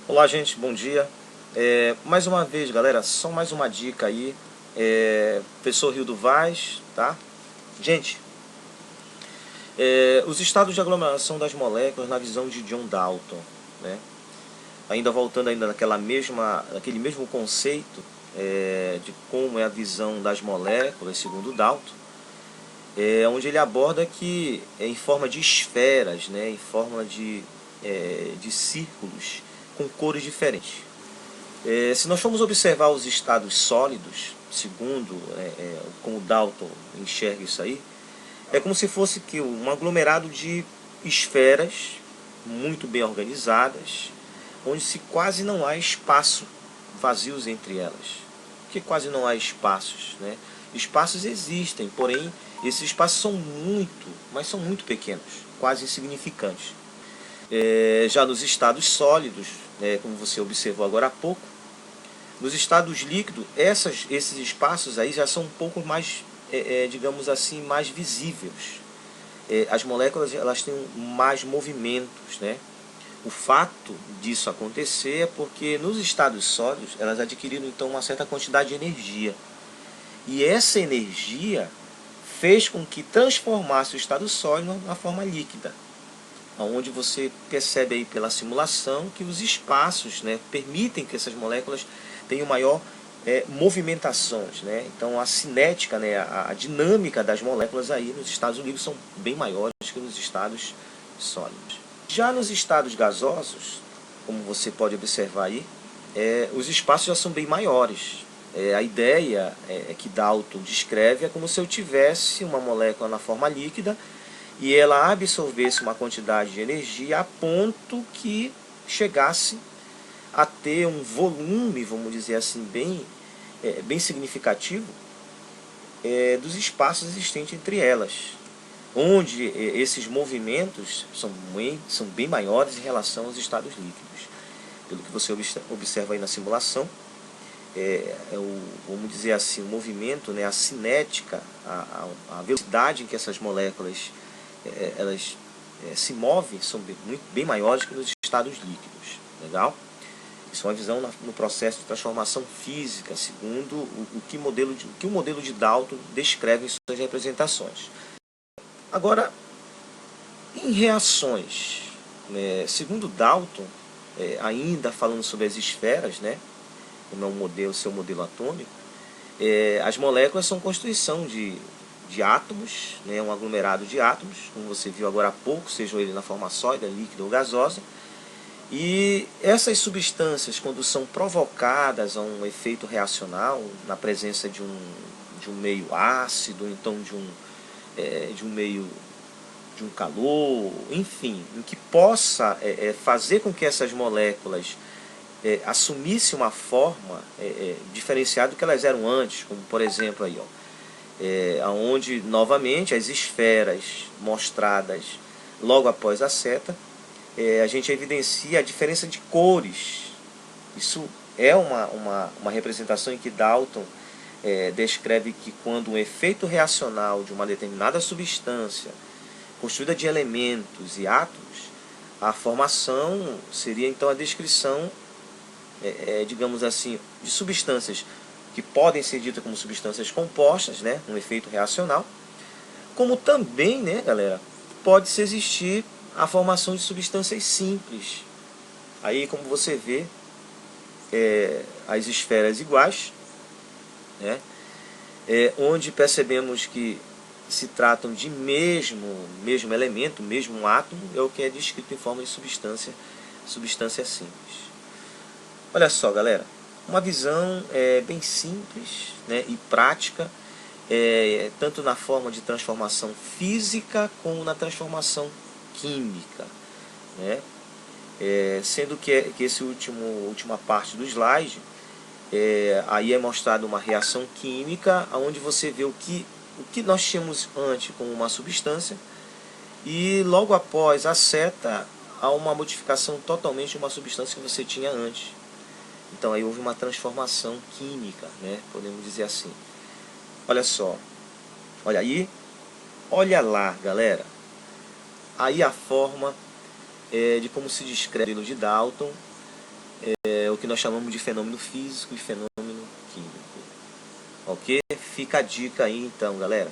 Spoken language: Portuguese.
Olá, gente, bom dia. Mais uma vez, galera, só mais uma dica aí. Professor Rio do Vaz, tá? Gente, os estados de aglomeração das moléculas na visão de John Dalton, né? Ainda voltando ainda naquele mesmo conceito de como é a visão das moléculas, segundo Dalton, onde ele aborda que em forma de esferas, né? Em forma de círculos com cores diferentes. Se nós formos observar os estados sólidos, segundo como Dalton enxerga isso aí, é como se fosse que um aglomerado de esferas muito bem organizadas, onde se quase não há espaço vazios entre elas. Porque quase não há espaços, né? Espaços existem, porém esses espaços são mas são muito pequenos, quase insignificantes. Já nos estados sólidos, como você observou agora há pouco, nos estados líquidos, esses espaços aí já são um pouco mais, digamos assim, mais visíveis. As moléculas elas têm mais movimentos, né? O fato disso acontecer é porque nos estados sólidos elas adquiriram então uma certa quantidade de energia. E essa energia fez com que transformasse o estado sólido na forma líquida, onde você percebe aí pela simulação que os espaços, né, permitem que essas moléculas tenham maior movimentações, né? Então a cinética, né, a dinâmica das moléculas aí nos estados líquidos são bem maiores que nos estados sólidos. Já nos estados gasosos, como você pode observar aí, os espaços já são bem maiores. A ideia que Dalton descreve é como se eu tivesse uma molécula na forma líquida e ela absorvesse uma quantidade de energia a ponto que chegasse a ter um volume, vamos dizer assim, bem significativo dos espaços existentes entre elas, onde esses movimentos são bem maiores em relação aos estados líquidos. Pelo que você observa aí na simulação, vamos dizer assim, o movimento, né, a cinética, a velocidade em que essas moléculas elas se movem são bem maiores que nos estados líquidos. Legal? Isso é uma visão no processo de transformação física, segundo o que o modelo de Dalton descreve em suas representações. Agora, em reações, né, segundo Dalton, ainda falando sobre as esferas, né, como é o seu modelo atômico, as moléculas são constituição de átomos, né, um aglomerado de átomos, como você viu agora há pouco, seja ele na forma sólida, líquida ou gasosa. E essas substâncias, quando são provocadas a um efeito reacional, na presença de um meio ácido, então de um meio de um calor, enfim, em que possa fazer com que essas moléculas assumissem uma forma diferenciada do que elas eram antes, como por exemplo aí, ó, onde novamente as esferas mostradas logo após a seta, a gente evidencia a diferença de cores. Isso é uma representação em que Dalton descreve que quando um efeito reacional de uma determinada substância construída de elementos e átomos, a formação seria então a descrição, digamos assim, de substâncias que podem ser ditas como substâncias compostas, né, um efeito reacional, como também, né, galera, pode-se existir a formação de substâncias simples. Aí, como você vê, as esferas iguais, né, onde percebemos que se tratam de mesmo elemento, mesmo átomo, é o que é descrito em forma de substância simples. Olha só, galera, uma visão bem simples, né, e prática, tanto na forma de transformação física como na transformação química, né? Sendo que essa última parte do slide, aí é mostrada uma reação química, onde você vê o que nós tínhamos antes como uma substância, e logo após a seta, há uma modificação totalmente de uma substância que você tinha antes. Então aí houve uma transformação química, né? Podemos dizer assim. Olha só, olha aí, olha lá, galera. Aí a forma de como se descreve o modelo de Dalton, o que nós chamamos de fenômeno físico e fenômeno químico. Ok? Fica a dica aí então, galera.